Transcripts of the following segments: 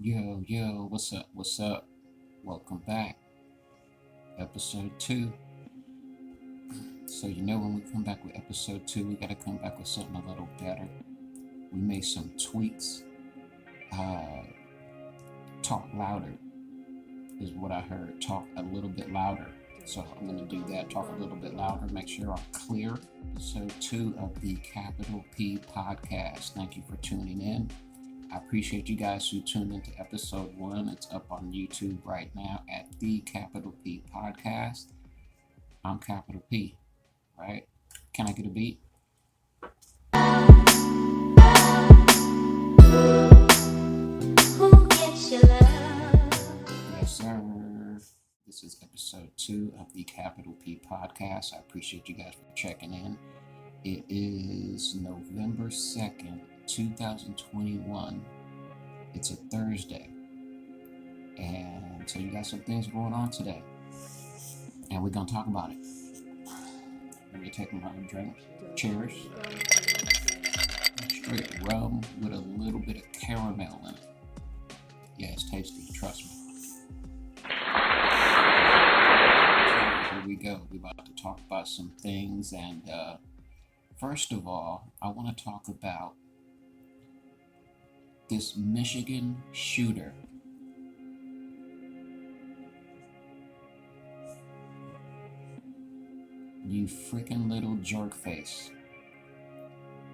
Yo, what's up? What's up? Welcome back. Episode 2. So, when we come back with episode 2, we gotta come back with something a little better. We made some tweaks. Talk louder is what I heard. Talk a little bit louder. So, I'm gonna do that. Talk a little bit louder. Make sure I'm clear. Episode 2 of the Capital P Podcast. Thank you for tuning in. I appreciate you guys who tuned into episode 1. It's up on YouTube right now at the Capital P Podcast. I'm Capital P, right? Can I get a beat? Who gets your love? Yes, sir. This is episode 2 of the Capital P Podcast. I appreciate you guys for checking in. It is November 2nd, 2021. It's a Thursday. And so you got some things going on today. And we're going to talk about it. Let me take my drink. Cheers. Straight rum with a little bit of caramel in it. Yeah, it's tasty. Trust me. So here we go. We're about to talk about some things. And first of all, I want to talk about this Michigan shooter. You freaking little jerk face.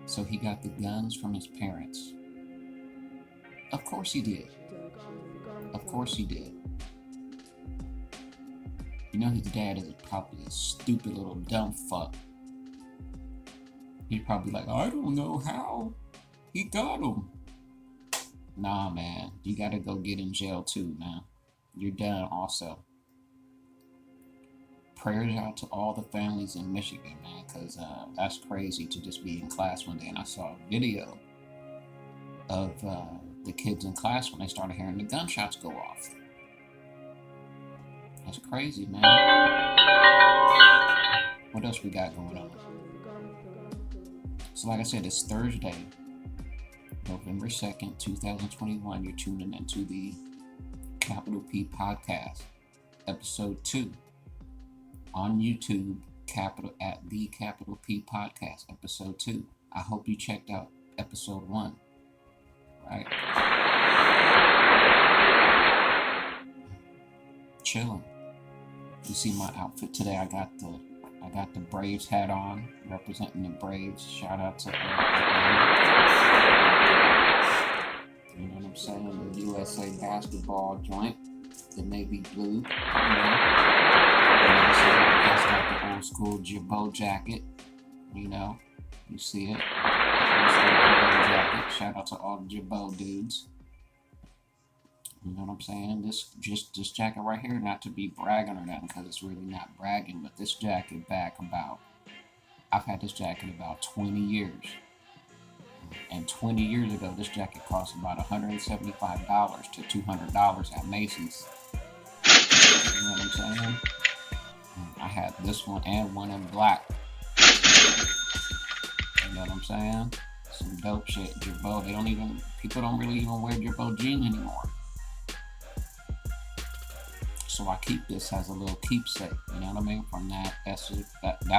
So he got the guns from his parents. Of course he did. Of course he did. You know his dad is probably a stupid little dumb fuck. He's probably like, I don't know how he got them. Nah, man, you gotta go get in jail too, man. You're done also. Prayers out to all the families in Michigan, man, because that's crazy to just be in class one day and I saw a video of the kids in class when they started hearing the gunshots go off. That's crazy, man. What else we got going on? So like I said, it's Thursday, November 2nd, 2021. You're tuning into the Capital P Podcast, episode 2. On YouTube, at the Capital P Podcast, episode 2. I hope you checked out episode 1. Right? Chilling. You see my outfit today. I got the Braves hat on, representing the Braves. Shout out to you know what I'm saying? The USA basketball joint, the navy blue. That's like the old school Jabot jacket. You see it. The old school Jabot jacket. Shout out to all the Jabot dudes. You know what I'm saying? This jacket right here, not to be bragging or nothing, because it's really not bragging, but this jacket I've had this jacket about 20 years. And 20 years ago, this jacket cost about $175 to $200 at Macy's. You know what I'm saying? I had this one and one in black. You know what I'm saying? Some dope shit. Jabot, people don't really even wear Jabot jeans anymore. So I keep this as a little keepsake, you know what I mean? From that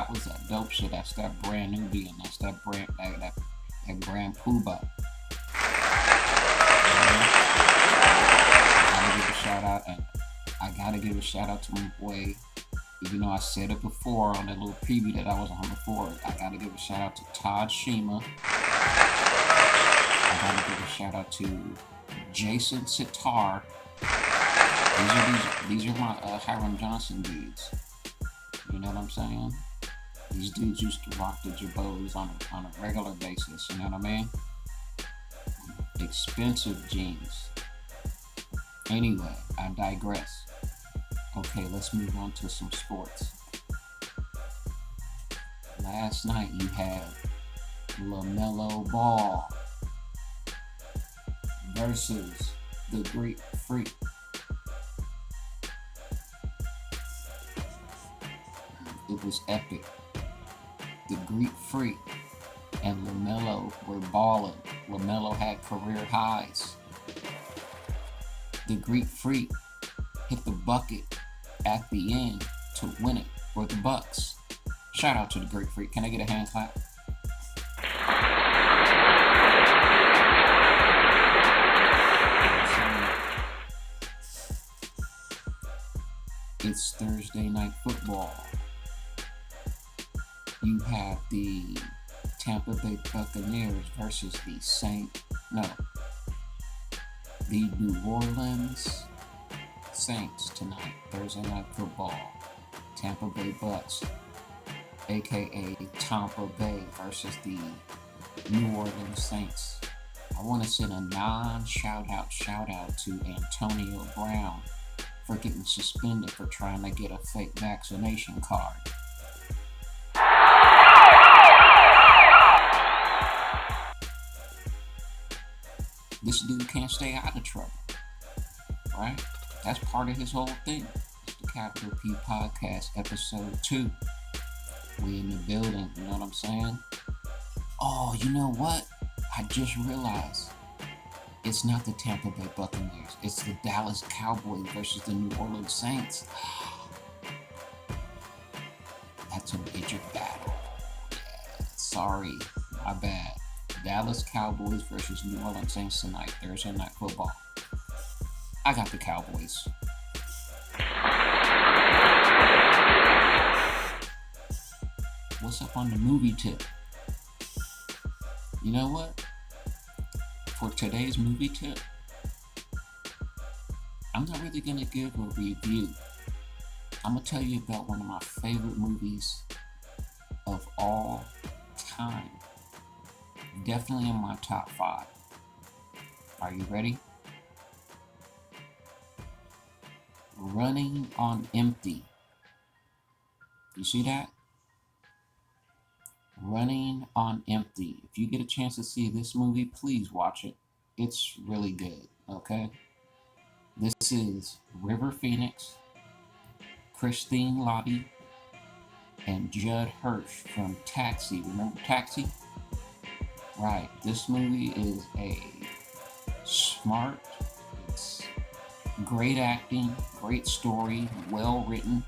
was that dope shit. That's that brand new being. That's that Grand Poobah. I gotta give a shout out to my boy. Even though I said it before on that little preview that I was on before, I gotta give a shout out to Todd Shima. I gotta give a shout out to Jason Sitar. These are my Hiram Johnson dudes. You know what I'm saying? These dudes used to rock the Jabots on a regular basis. You know what I mean? Expensive jeans. Anyway, I digress. Okay, let's move on to some sports. Last night you had LaMelo Ball versus the Greek Freak. It was epic. The Greek Freak and LaMelo were balling. LaMelo had career highs. The Greek Freak hit the bucket at the end to win it for the Bucks. Shout out to the Greek Freak. Can I get a hand clap? It's Thursday night football. You have the Tampa Bay Buccaneers versus the New Orleans Saints tonight. Thursday night football. Tampa Bay Bucks, aka Tampa Bay, versus the New Orleans Saints. I want to send a shout out to Antonio Brown for getting suspended for trying to get a fake vaccination card. This dude can't stay out of trouble, right? That's part of his whole thing. It's the Capital P Podcast, episode 2. We in the building, you know what I'm saying? Oh, you know what? I just realized it's not the Tampa Bay Buccaneers. It's the Dallas Cowboys versus the New Orleans Saints. That's a major battle. Yeah, sorry, my bad. Dallas Cowboys versus New Orleans Saints tonight, Thursday night football. I got the Cowboys. What's up on the movie tip? You know what? For today's movie tip, I'm not really going to give a review. I'm going to tell you about one of my favorite movies of all time. Definitely in my top 5. Are you ready? Running on Empty. You see that? Running on Empty. If you get a chance to see this movie, please watch it. It's really good, okay? This is River Phoenix, Christine Lottie, and Judd Hirsch from Taxi. Remember Taxi? Right. This movie is a smart, it's great acting, great story, well written,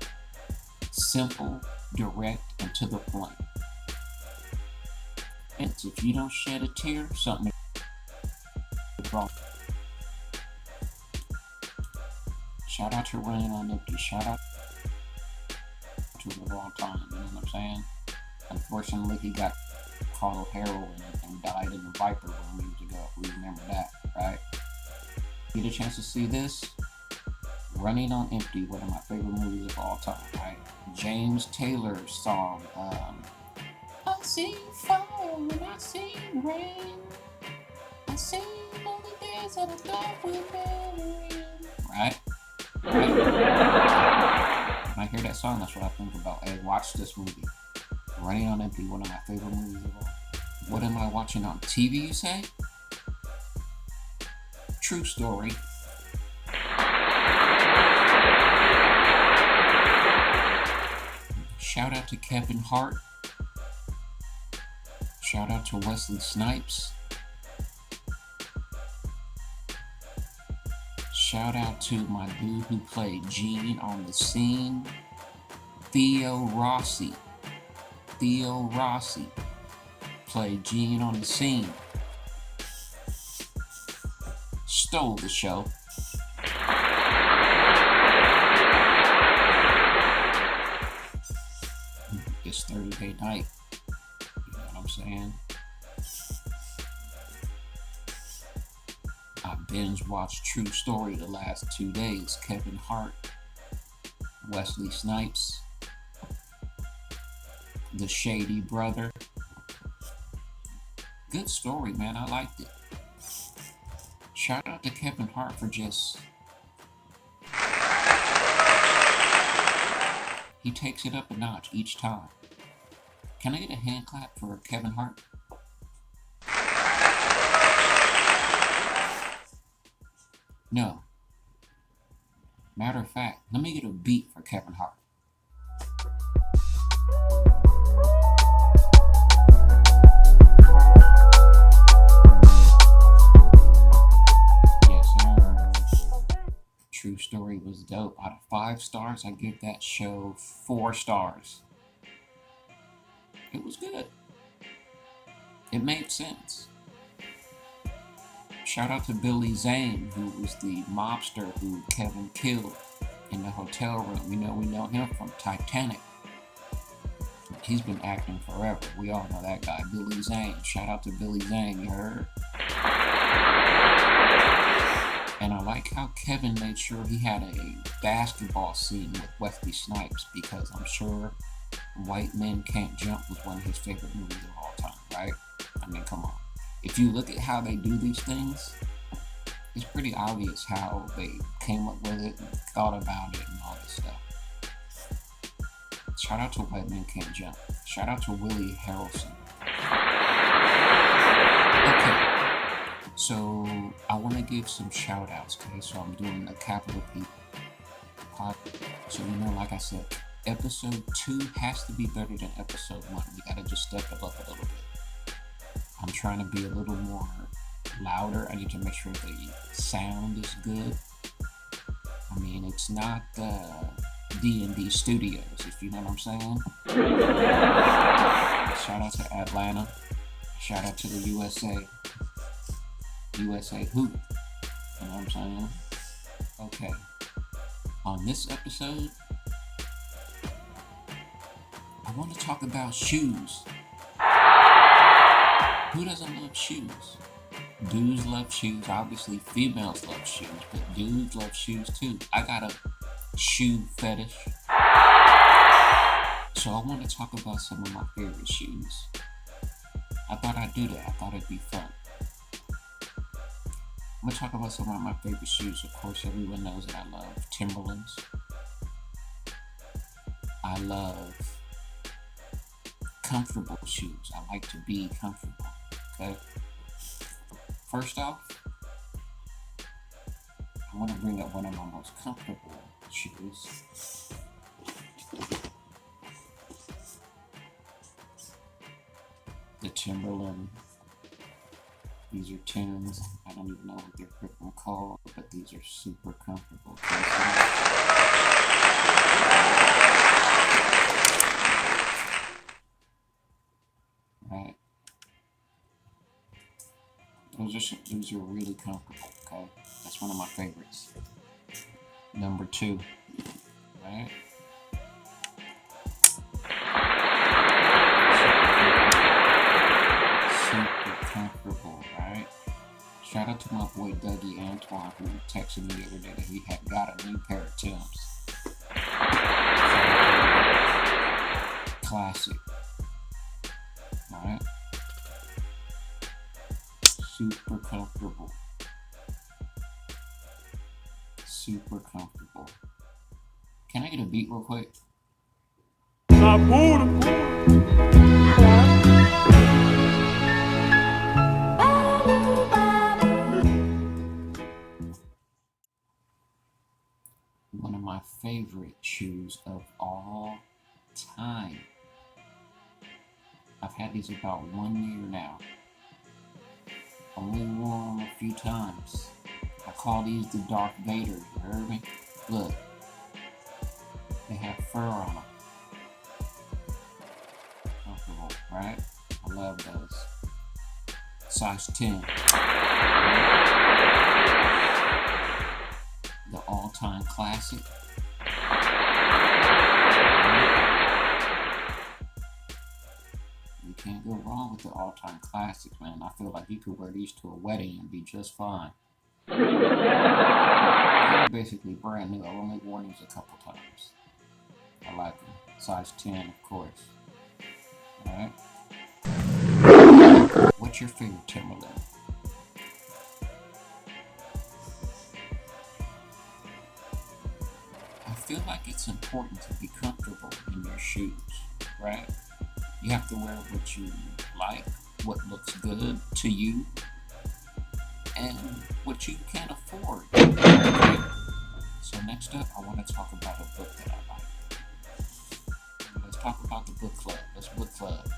simple, direct, and to the point. And if you don't shed a tear, something is wrong. Shout out to Running on Empty. Shout out to the wrong time. You know what I'm saying? Unfortunately, he got caught of heroin and died in the Viper Room years ago. We remember that, right? Get a chance to see this? Running on Empty, one of my favorite movies of all time, right? James Taylor's song, I see fire when I see rain. I see all the days that I thought we never end. Right? When I hear that song, that's what I think about. Hey, watch this movie. Running on Empty, one of my favorite movies of all. What am I watching on TV, you say? True Story. Shout out to Kevin Hart. Shout out to Wesley Snipes. Shout out to my dude who played Gene on The Scene, Theo Rossi. Theo Rossi played Gene on The Scene. Stole the show. It's Thursday night. You know what I'm saying? I binge watched True Story the last 2 days. Kevin Hart, Wesley Snipes, the Shady Brother. Good story, man. I liked it. Shout out to Kevin Hart for just... he takes it up a notch each time. Can I get a hand clap for Kevin Hart? No. Matter of fact, let me get a beat for Kevin Hart. Yes, sir. true story was dope. Out of 5 stars, I give that show 4 stars. It was good. It made sense. Shout out to Billy Zane, who was the mobster who Kevin killed in the hotel room. We know him from Titanic. He's been acting forever. We all know that guy, Billy Zane. Shout out to Billy Zane, you heard? And I like how Kevin made sure he had a basketball scene with Wesley Snipes, because I'm sure White Men Can't Jump was one of his favorite movies of all time, right? I mean, come on. If you look at how they do these things, it's pretty obvious how they came up with it and thought about it and all this stuff. Shout out to White Men Can't Jump. Shout out to Willie Harrelson. Okay. So I want to give some shout outs, okay? So I'm doing the capital P. So, like I said, episode 2 has to be better than episode 1. We got to just step it up a little bit. I'm trying to be a little more louder. I need to make sure the sound is good. I mean, it's not D&D Studios, if you know what I'm saying. Shout out to Atlanta. Shout out to the USA. USA Hoop. You know what I'm saying? Okay. On this episode, I want to talk about shoes. Who doesn't love shoes? Dudes love shoes. Obviously, females love shoes, but dudes love shoes too. I got a shoe fetish. So I want to talk about some of my favorite shoes. I thought I'd do that. I thought it'd be fun. I'm going to talk about some of my favorite shoes. Of course, everyone knows that I love Timberlands. I love comfortable shoes. I like to be comfortable, okay? First off, I want to bring up one of my most comfortable shoes. The Timberland. These are Tims. I don't even know what they're freaking called, but these are super comfortable. Right? Those are really comfortable, okay? That's one of my favorites. Number 2, right? Super comfortable, right? Shout out to my boy Dougie Antoine, who texted me the other day that he had got a new pair of Tims. Classic. Alright? Super comfortable. Super comfortable. Can I get a beat real quick? One of my favorite shoes of all time. I've had these about 1 year now. Only worn them a few times. I call these the Darth Vader, you heard me? Look. They have fur on them. Comfortable, right? I love those. Size 10. The all-time classic. You can't go wrong with the all-time classics, man. I feel like you could wear these to a wedding and be just fine. They're basically brand new. I've only worn these a couple times. I like them. Size 10, of course. Alright? What's your favorite Timberland? I feel like it's important to be comfortable in your shoes, right? You have to wear what you like, what looks good to you, and what you can afford. Okay? So next up, I want to talk about a book that I like. Let's talk about the book club. Let's book club.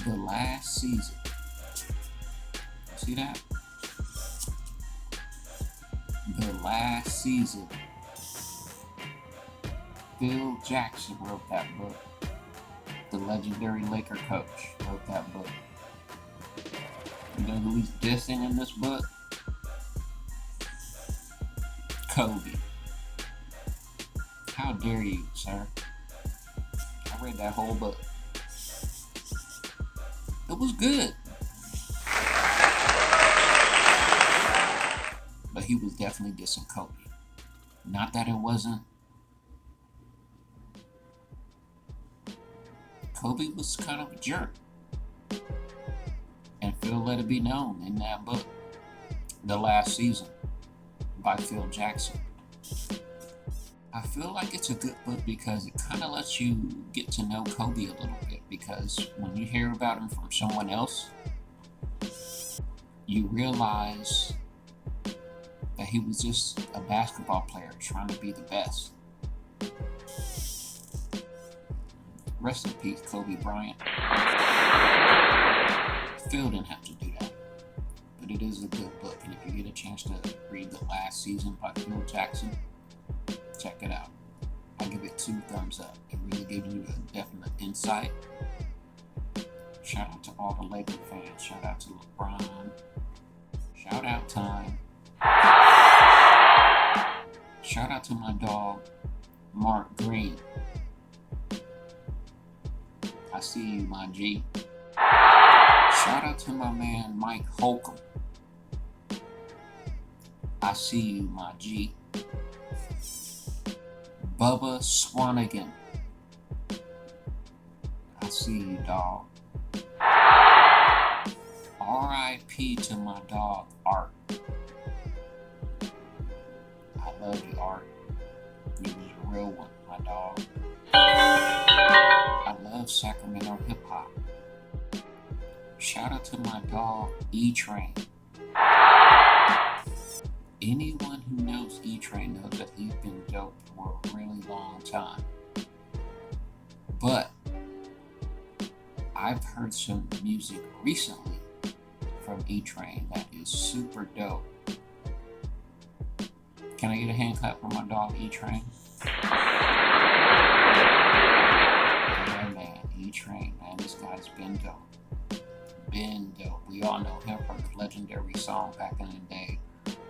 The Last Season. See that? The last season, Phil Jackson wrote that book. The legendary Laker coach wrote that book. You know who he's dissing in this book? Kobe. How dare you, sir? I read that whole book. It was good. But he was definitely dissing Kobe. Not that it wasn't. Kobe was kind of a jerk. And Phil let it be known in that book, The Last Season by Phil Jackson. I feel like it's a good book because it kind of lets you get to know Kobe a little bit, because when you hear about him from someone else, you realize that he was just a basketball player trying to be the best. Rest in peace, Kobe Bryant. Phil didn't have to do that, but it is a good book, and if you get a chance to read The Last Season by Phil Jackson, check it out. I give it 2 thumbs up. It really gives you a definite insight. Shout out to all the Laker fans. Shout out to LeBron. Shout out time. Shout out to my dog, Mark Green. I see you, my G. Shout out to my man, Mike Holcomb. I see you, my G. Bubba Swanigan. I see you, dog. R.I.P. to my dog, Art. I love you, Art. You was a real one, my dog. I love Sacramento hip hop. Shout out to my dog, E-Train. Anyone who knows E-Train knows that he's been dope for a really long time. But I've heard some music recently from E-Train that is super dope. Can I get a hand clap for my dog, E-Train? Yeah, man, E-Train, man, this guy's been dope. Been dope. We all know him from the legendary song back in the day,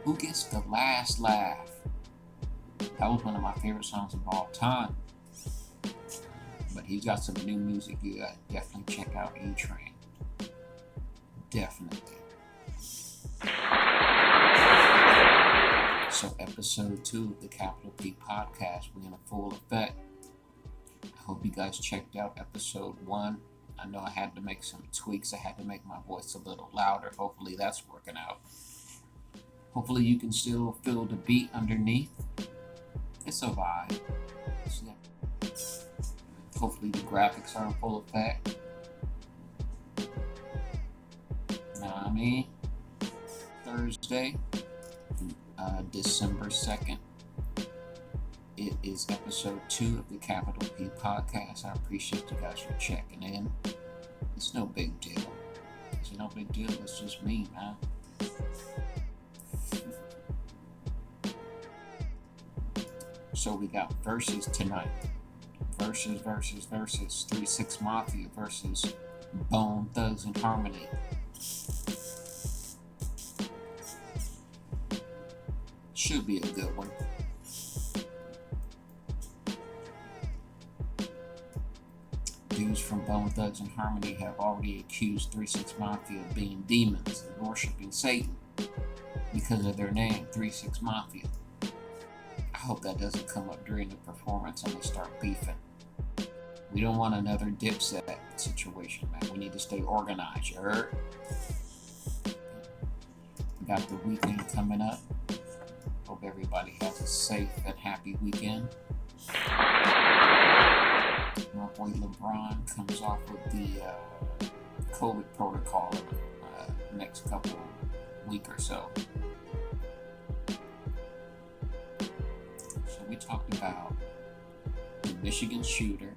Who Gets the Last Laugh? That was one of my favorite songs of all time. But he's got some new music. You gotta definitely check out E-Train. Definitely. So episode 2 of the Capital P Podcast, we're in a full effect. I hope you guys checked out episode 1. I know I had to make some tweaks. I had to make my voice a little louder. Hopefully that's working out. Hopefully you can still feel the beat underneath. It's a vibe. Hopefully the graphics are in full effect. You know what I mean? Thursday, December 2nd. It is episode 2 of the Capital P Podcast. I appreciate you guys for checking in. It's no big deal. It's no big deal. It's just me, man. So we got verses tonight. Versus 3 6 Mafia versus Bone Thugs and Harmony. Should be a good one. Dudes from Bone Thugs and Harmony have already accused 3 6 Mafia of being demons and worshiping Satan because of their name, 3 6 Mafia. I hope that doesn't come up during the performance and they start beefing. We don't want another Dipset situation, man. We need to stay organized, you heard? We got the weekend coming up. Hope everybody has a safe and happy weekend. My boy LeBron comes off with the COVID protocol next couple week or so. So we talked about the Michigan shooter.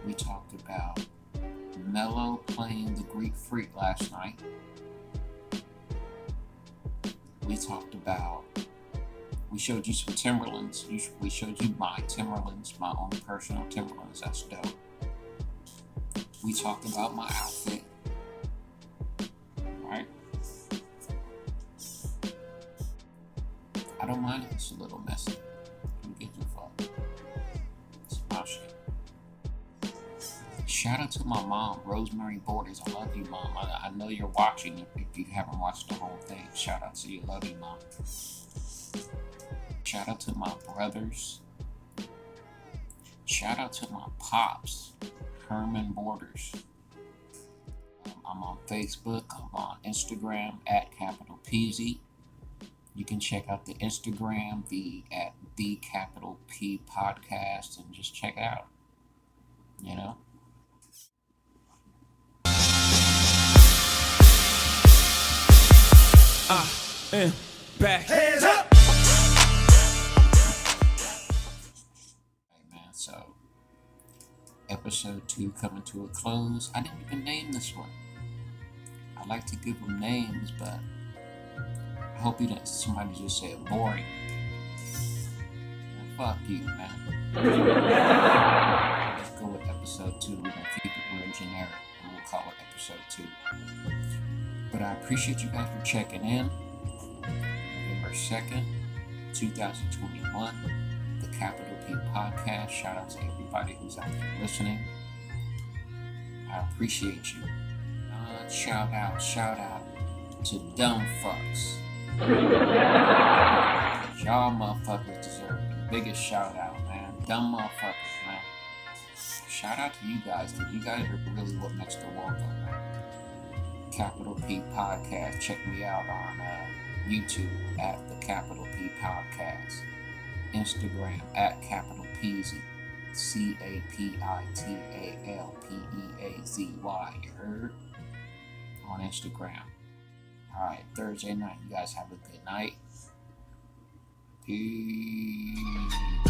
We talked about Melo playing the Greek Freak last night. We We talked about, we showed you some Timberlands. We showed you my Timberlands, my own personal Timberlands. That's dope. We talked about my outfit. Right? I don't mind if it's a little messy. Who gives a fuck? It's my shit. Shout out to my mom, Rosemary Borders. I love you, Mom. I know you're watching if you haven't watched the whole thing. Shout out to you. Love you, Mom. Shout out to my brothers. Shout out to my pops, Herman Borders. I'm on Facebook. I'm on Instagram at Capital Peasy. You can check out the Instagram, at the Capital P Podcast, and just check it out. You know? Back. Hands up! Hey man, so episode 2 coming to a close. I didn't even name this one. I like to give them names, but I hope you didn't. Somebody just said boring. Man, fuck you, man. Let's go with episode 2. We're gonna keep it real generic, and we'll call it episode 2. But I appreciate you guys for checking in. November 2nd, 2021, the Capital P Podcast. Shout out to everybody who's out there listening. I appreciate you. Shout out to dumb fucks. Y'all motherfuckers deserve the biggest shout out, man. Dumb motherfuckers, man. Shout out to you guys, because you guys are really what makes the world go round. Capital P Podcast. Check me out on YouTube at the Capital P Podcast. Instagram at Capital Peasy. CAPITALPEAZY. You heard? On Instagram. Alright, Thursday night. You guys have a good night. Peace.